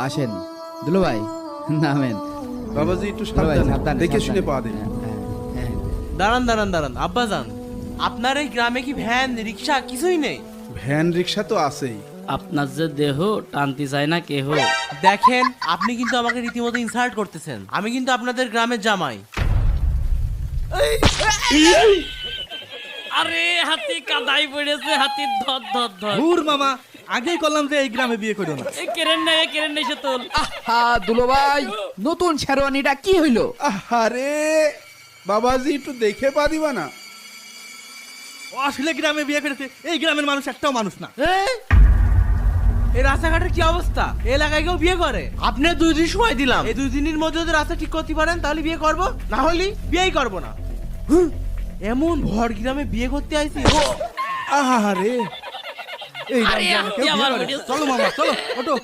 আসেন দুলো ভাই, নামেন। বাবাজি একটু দুলো ভাই, সাবধানে সাবধানে, দেখে শুনে সাবধানে। পা দিন। হ্যাঁ। দাঁড়ান দাঁড়ান দাঁড়ান আব্বাজান, আপনার এই গ্রামে কি ভ্যান রিক্সা কিছুই নেই? ভ্যান রিক্সা তো আছেই। আপনার যে দেহ টানতে চায় না কেহ। দেখেন, আপনি কিন্তু আমাকে রীতিমতো ইনসাল্ট করতেছেন। আমি কিন্তু আপনাদের গ্রামের জামাই। আরে হাতি কাদাই পড়েছে, হাতির ধর ধর ধর। দূর মামা, আগেই করলাম যে এই গ্রামে বিয়ে করো না। এই কেরেন নাই সে তোল। হ্যাঁ দুলো ভাই, নতুন শেরওয়ানিটা কি হইলো? আরে বাবাজি একটু দেখে পা দিবা না? ও আসলে গ্রামে বিয়ে করেছে, এই গ্রামের মানুষ একটাও মানুষ না। এই রাস্তাঘাটের কি অবস্থা? এই এলাকায় কেউ বিয়ে করে? আপনি 2 দিন সময় দিলাম, এই 2 দিনের মধ্যে যদি রাস্তা ঠিক করতে পারেন তাহলে বিয়ে করব, না হলে বিয়েই করব না। এমন ভর গ্রামে বিয়ে করতে আইছি। আহারে এই আরে গ্রামে কেউ হাতি বিয়ে আমার করে? পড়েছে। চলো মামা, চলো ওঠো।